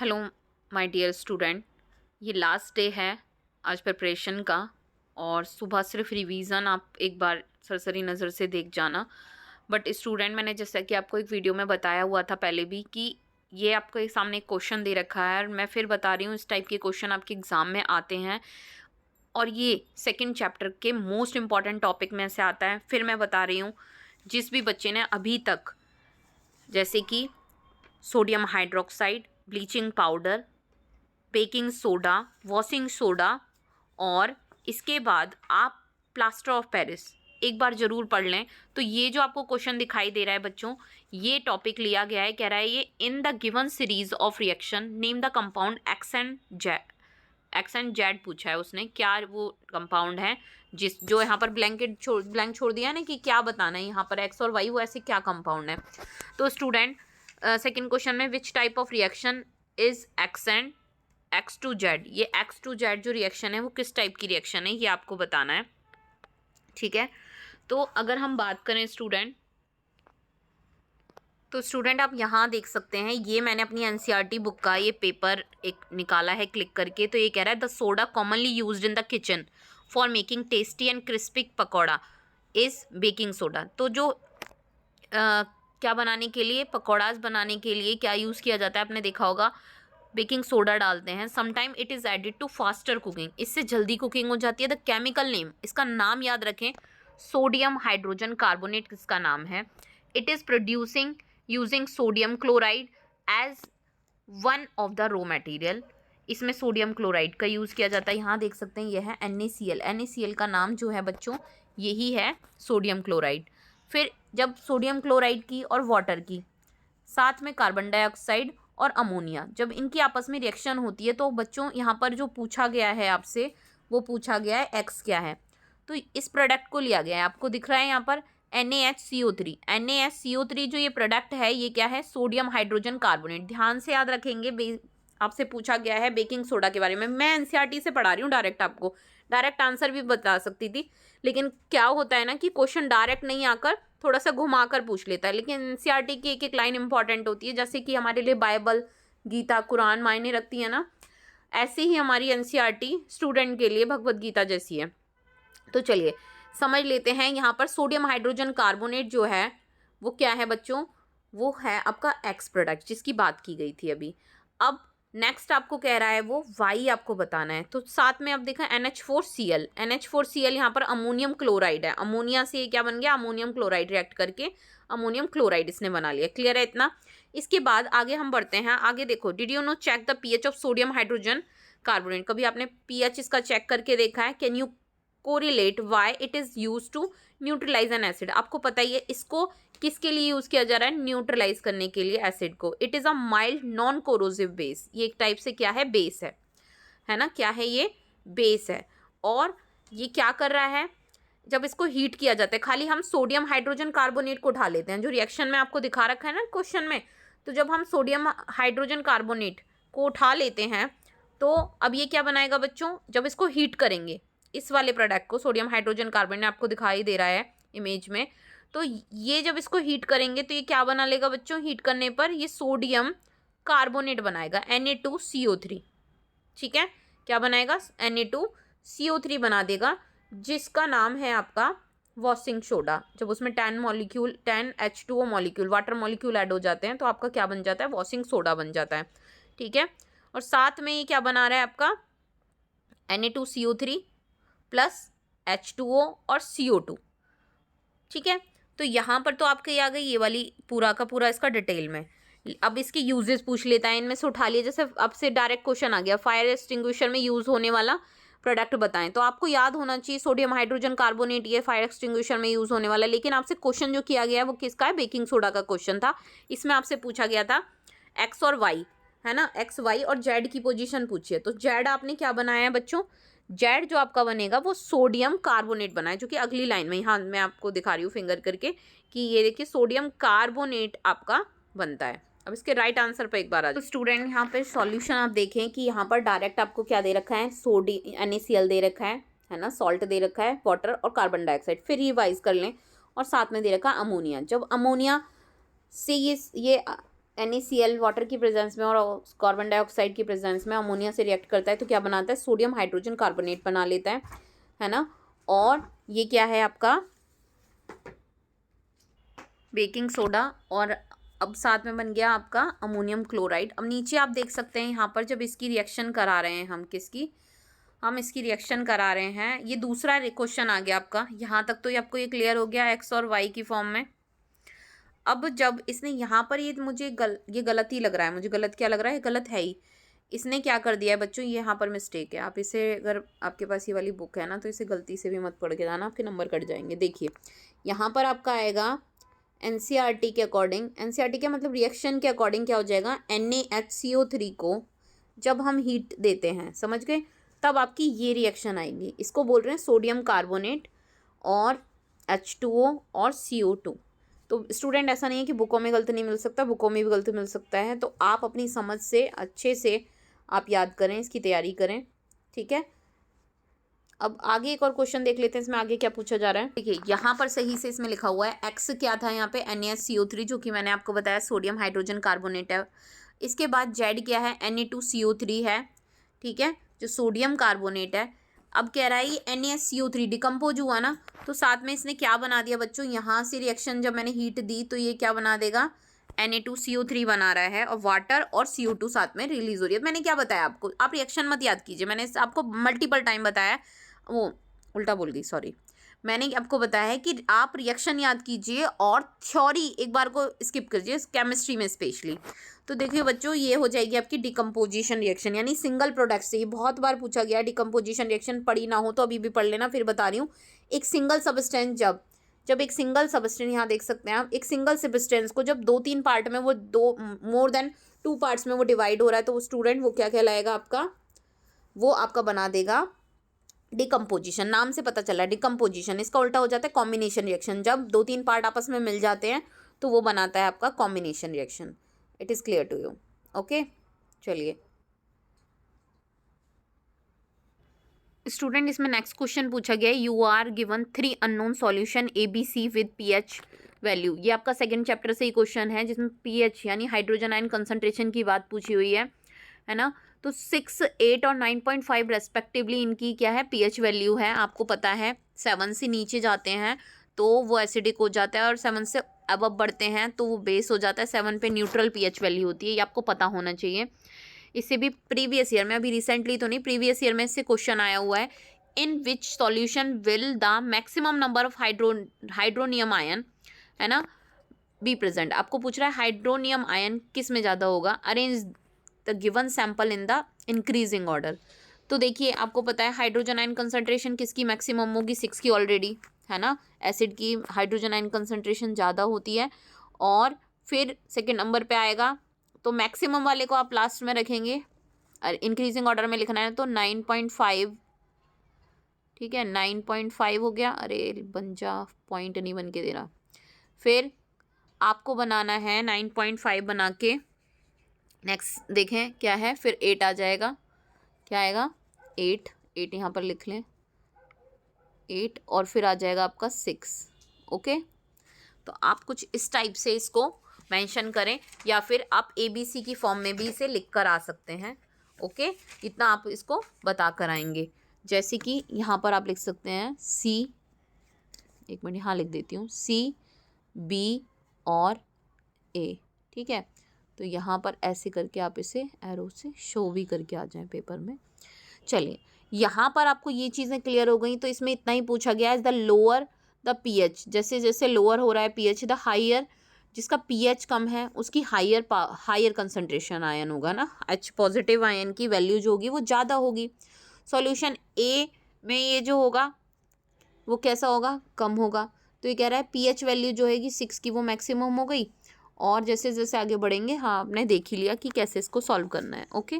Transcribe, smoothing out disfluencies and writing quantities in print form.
Hello my dear student. ये last day है आज प्रिपरेशन का। और सुबह सिर्फ रिवीजन आप एक बार सरसरी नज़र से देख जाना। बट स्टूडेंट, मैंने जैसा कि आपको एक वीडियो में बताया हुआ था पहले भी कि ये आपको एक सामने एक क्वेश्चन दे रखा है, और मैं फिर बता रही हूँ इस टाइप के क्वेश्चन आपके एग्ज़ाम में आते हैं। और ये सेकंड चैप्टर के मोस्ट इंपॉर्टेंट टॉपिक में से आता है। फिर मैं बता रही हूँ, जिस भी बच्चे ने अभी तक जैसे कि sodium hydroxide, bleaching powder, baking soda, washing soda, और इसके बाद आप प्लास्टर ऑफ पेरिस एक बार ज़रूर पढ़ लें। तो ये जो आपको क्वेश्चन दिखाई दे रहा है बच्चों, ये टॉपिक लिया गया है, कह रहा है ये in the given series of reaction name the compound x and Z. X and Z पूछा है उसने, क्या वो कंपाउंड है जिस जो यहाँ पर ब्लैंक छोड़ दिया है ना कि क्या बताना है यहाँ पर एक्स और वाई, वो ऐसे क्या कंपाउंड है। तो स्टूडेंट, सेकेंड क्वेश्चन में which type of reaction is X and X to Z, ये एक्स टू जेड जो रिएक्शन है वो किस टाइप की रिएक्शन है ये आपको बताना है। ठीक है, तो अगर हम बात करें स्टूडेंट, तो स्टूडेंट आप यहाँ देख सकते हैं, ये मैंने अपनी एनसीईआरटी बुक का ये पेपर एक निकाला है क्लिक करके। तो ये कह रहा है the soda commonly used in the kitchen for making tasty and crispy pakora is baking soda. तो जो क्या बनाने के लिए, पकौड़ाज बनाने के लिए क्या यूज़ किया जाता है, आपने देखा होगा बेकिंग सोडा डालते हैं। Sometime it is added to faster cooking, इससे जल्दी कुकिंग हो जाती है। द केमिकल नेम, इसका नाम याद रखें, सोडियम हाइड्रोजन कार्बोनेट इसका नाम है। It is producing using sodium chloride as one of the raw material. इसमें सोडियम क्लोराइड का यूज़ किया जाता है। यहाँ देख सकते हैं यह है NaCl। NaCl का नाम जो है बच्चों यही है सोडियम क्लोराइड। फिर जब सोडियम क्लोराइड की और वाटर की साथ में कार्बन डाइऑक्साइड और अमोनिया, जब इनकी आपस में रिएक्शन होती है, तो बच्चों यहाँ पर जो पूछा गया है आपसे, वो पूछा गया है एक्स क्या है। तो इस प्रोडक्ट को लिया गया है, आपको दिख रहा है यहाँ पर NaHCO3। NaHCO3 जो ये प्रोडक्ट है ये क्या है, सोडियम हाइड्रोजन कार्बोनेट। ध्यान से याद रखेंगे, आपसे पूछा गया है बेकिंग सोडा के बारे में। मैं एनसीईआरटी से पढ़ा रही हूँ डायरेक्ट, आपको डायरेक्ट आंसर भी बता सकती थी, लेकिन क्या होता है ना कि क्वेश्चन डायरेक्ट नहीं आकर थोड़ा सा घुमाकर पूछ लेता है। लेकिन एनसीईआरटी की एक एक लाइन इंपॉर्टेंट होती है, जैसे कि हमारे लिए बाइबल, गीता, कुरान मायने रखती है ना, ऐसे ही हमारी एनसीईआरटी स्टूडेंट के लिए भगवत गीता जैसी है। तो चलिए समझ लेते हैं। यहाँ पर सोडियम हाइड्रोजन कार्बोनेट जो है वो क्या है बच्चों, वो है आपका एक्स प्रोडक्ट जिसकी बात की गई थी अभी। अब नेक्स्ट आपको कह रहा है वो वाई आपको बताना है। तो साथ में आप देखा NH4Cl। NH4Cl यहाँ पर अमोनियम क्लोराइड है, अमोनिया से क्या बन गया, अमोनियम क्लोराइड रिएक्ट करके अमोनियम क्लोराइड इसने बना लिया। क्लियर है इतना। इसके बाद आगे हम बढ़ते हैं। आगे देखो, did you know check the pH of sodium hydrogen carbonate. कभी आपने पीएच इसका चेक करके देखा है? Can you correlate why it is use to neutralise an acid. आपको पता ही है इसको किसके लिए यूज़ किया जा रहा है, न्यूट्रलाइज करने के लिए एसिड को। It is a mild non corrosive base, ये एक टाइप से क्या है, बेस है ना, क्या है ये, बेस है। और ये क्या कर रहा है, जब इसको हीट किया जाता है, खाली हम सोडियम हाइड्रोजन कार्बोनेट को उठा लेते हैं जो रिएक्शन में आपको दिखा रखा है ना क्वेश्चन में। तो जब हम सोडियम हाइड्रोजन कार्बोनेट को उठा लेते हैं, तो अब ये क्या बनाएगा बच्चों, जब इसको हीट करेंगे, इस वाले प्रोडक्ट को, सोडियम हाइड्रोजन कार्बोनेट आपको दिखाई दे रहा है इमेज में, तो ये जब इसको हीट करेंगे तो ये क्या बना लेगा बच्चों, हीट करने पर ये सोडियम कार्बोनेट बनाएगा Na2CO3। ठीक है, क्या बनाएगा, Na2CO3 बना देगा, जिसका नाम है आपका वॉशिंग सोडा। जब उसमें 10H2O molecule, water molecule add हो जाते हैं तो आपका क्या बन जाता है, वॉशिंग सोडा बन जाता है। ठीक है, और साथ में ये क्या बना रहा है आपका Na2CO3 प्लस H2O और CO2। ठीक है, तो यहाँ पर तो आपके आ गई ये वाली पूरा का पूरा इसका डिटेल में। अब इसके यूजेस पूछ लेता है, इनमें से उठा लिया, जैसे अब से डायरेक्ट क्वेश्चन आ गया, फायर एक्सटिंग्विशर में यूज होने वाला प्रोडक्ट बताएं। तो आपको याद होना चाहिए सोडियम हाइड्रोजन कार्बोनेट ये फायर एक्सटिंग्विशर में यूज होने वाला। लेकिन आपसे क्वेश्चन जो किया गया है वो किसका है, बेकिंग सोडा का क्वेश्चन था। इसमें आपसे पूछा गया था एक्स और वाई, है ना, एक्स वाई और जेड की पोजीशन पूछी है। तो जेड आपने क्या बनाया है बच्चों, जेड जो आपका बनेगा वो सोडियम कार्बोनेट बना है, जो कि अगली लाइन में, यहाँ मैं आपको दिखा रही हूँ फिंगर करके कि ये देखिए सोडियम कार्बोनेट आपका बनता है। अब इसके राइट आंसर पर एक बार आ जाए। तो स्टूडेंट यहाँ पे सॉल्यूशन आप देखें कि यहाँ पर डायरेक्ट आपको क्या दे रखा है, NaCl दे रखा है ना, सॉल्ट दे रखा है, वाटर और कार्बन डाइऑक्साइड। फिर रिवाइज कर लें, और साथ में दे रखा है अमोनिया। जब अमोनिया से ये NaCl वाटर की प्रेजेंस में और कार्बन डाइऑक्साइड की प्रेजेंस में अमोनिया से रिएक्ट करता है तो क्या बनाता है, सोडियम हाइड्रोजन कार्बोनेट बना लेता है ना। और ये क्या है आपका बेकिंग सोडा, और अब साथ में बन गया आपका अमोनियम क्लोराइड। अब नीचे आप देख सकते हैं यहाँ पर जब इसकी रिएक्शन करा रहे हैं हम इसकी रिएक्शन करा रहे हैं, ये दूसरा क्वेश्चन आ गया आपका। यहाँ तक तो ये आपको ये क्लियर हो गया एक्स और वाई की फॉर्म में। अब जब इसने यहाँ पर ये ये गलत ही लग रहा है मुझे, गलत क्या लग रहा है, गलत है ही। इसने क्या कर दिया है बच्चों, ये यहाँ पर मिस्टेक है। आप इसे, अगर आपके पास ये वाली बुक है ना, तो इसे गलती से भी मत पढ़ के जाना, आपके नंबर कट जाएंगे। देखिए यहाँ पर आपका आएगा NCERT के अकॉर्डिंग, NCERT का मतलब रिएक्शन के अकॉर्डिंग क्या हो जाएगा, NaHCO3 को जब हम हीट देते हैं, समझ गए, तब आपकी ये रिएक्शन आएगी। इसको बोल रहे हैं सोडियम कार्बोनेट और H2O और CO2। तो स्टूडेंट ऐसा नहीं है कि बुकों में गलत नहीं मिल सकता, बुकों में भी गलत मिल सकता है। तो आप अपनी समझ से अच्छे से आप याद करें, इसकी तैयारी करें, ठीक है। अब आगे एक और क्वेश्चन देख लेते हैं, इसमें आगे क्या पूछा जा रहा है। देखिए यहाँ पर सही से इसमें लिखा हुआ है एक्स क्या था यहाँ पे, NaCO3 जो कि मैंने आपको बताया सोडियम हाइड्रोजन कार्बोनेट है। इसके बाद जेड क्या है, Na2CO3 है, ठीक है, जो सोडियम कार्बोनेट है। अब कह रहा है ये NaCO3 डिकम्पोज हुआ ना, तो साथ में इसने क्या बना दिया बच्चों, यहाँ से रिएक्शन जब मैंने हीट दी तो ये क्या बना देगा, Na2CO3 बना रहा है, और वाटर और CO2 साथ में रिलीज हो रही है। मैंने क्या बताया आपको, आप रिएक्शन मत याद कीजिए, मैंने आपको मल्टीपल टाइम बताया, वो उल्टा बोल गई, सॉरी। मैंने आपको बताया है कि आप रिएक्शन याद कीजिए और थ्योरी एक बार को स्किप कीजिए, केमिस्ट्री में स्पेशली। तो देखिए बच्चों, ये हो जाएगी आपकी डिकम्पोजिशन रिएक्शन, यानी सिंगल प्रोडक्ट से। ये बहुत बार पूछा गया, डिकम्पोजिशन रिएक्शन पढ़ी ना हो तो अभी भी पढ़ लेना, फिर बता रही हूँ। एक सिंगल सबस्टेंस जब एक सिंगल सबस्टेंस, यहाँ देख सकते हैं आप, एक सिंगल सबस्टेंस को जब 2-3 पार्ट में, वो मोर देन 2 पार्ट्स में वो डिवाइड हो रहा है, तो वो स्टूडेंट वो क्या कहलाएगा आपका, वो आपका बना देगा डिकम्पोजिशन। नाम से पता चला डिकम्पोजिशन, इसका उल्टा हो जाता है कॉम्बिनेशन रिएक्शन। जब 2-3 पार्ट आपस में मिल जाते हैं तो वो बनाता है आपका combination reaction. It is clear to you, okay. चलिए स्टूडेंट, इसमें नेक्स्ट क्वेश्चन पूछा गया है, you are given 3 unknown solution ABC with pH value. ये आपका सेकंड चैप्टर से ही क्वेश्चन है, जिसमें pH यानी हाइड्रोजन आयन कंसंट्रेशन की बात पूछी हुई है ना। तो 6, 8 और 9.5 रेस्पेक्टिवली इनकी क्या है, pH वैल्यू है। आपको पता है 7 से नीचे जाते हैं तो वो एसिडिक हो जाता है, और 7 से अब बढ़ते हैं तो वो बेस हो जाता है। 7 पे न्यूट्रल pH वैल्यू होती है, ये आपको पता होना चाहिए। इससे भी प्रीवियस ईयर में, अभी रिसेंटली तो नहीं, प्रीवियस ईयर में इससे क्वेश्चन आया हुआ है, in which solution will the maximum number of hydronium ion, है ना, बी प्रेजेंट। आपको पूछ रहा है हाइड्रोनियम आयन किस में ज़्यादा होगा, arrange the given sample in the increasing order. तो देखिए आपको पता है हाइड्रोजन आयन कंसंट्रेशन किसकी मैक्सिमम होगी, 6 की ऑलरेडी, है ना। एसिड की हाइड्रोजन आयन कंसंट्रेशन ज़्यादा होती है। और फिर सेकेंड नंबर पे आएगा, तो मैक्सिमम वाले को आप लास्ट में रखेंगे, और इंक्रीजिंग ऑर्डर में लिखना है तो 9.5, ठीक है, 9.5 हो गया। अरे बन जा, पॉइंट नहीं बन के दे रहा। फिर आपको बनाना है 9.5 बना के, नेक्स्ट देखें क्या है, फिर 8 आ जाएगा, क्या आएगा 8 यहाँ पर लिख लें 8, और फिर आ जाएगा आपका 6, ओके। तो आप कुछ इस टाइप से इसको मेंशन करें, या फिर आप ABC की फॉर्म में भी इसे लिख कर आ सकते हैं, ओके। इतना आप इसको बता कर आएंगे। जैसे कि यहाँ पर आप लिख सकते हैं C, एक मिनट यहाँ लिख देती हूँ, C, B और A, ठीक है। तो यहाँ पर ऐसे करके आप इसे एरो से शो भी करके आ जाएं पेपर में। चलिए यहाँ पर आपको ये चीज़ें क्लियर हो गई, तो इसमें इतना ही पूछा गया है, द लोअर द pH, जैसे जैसे लोअर हो रहा है pH, द हायर, जिसका pH कम है उसकी हायर कंसंट्रेशन आयन होगा ना, H पॉजिटिव आयन की वैल्यू जो होगी वो ज़्यादा होगी। सॉल्यूशन A में ये जो होगा वो कैसा होगा, कम होगा। तो ये कह रहा है pH वैल्यू जो हैगी 6 की वो मैक्सिमम हो गई। और जैसे जैसे आगे बढ़ेंगे, हाँ आपने देख ही लिया कि कैसे इसको सॉल्व करना है, ओके।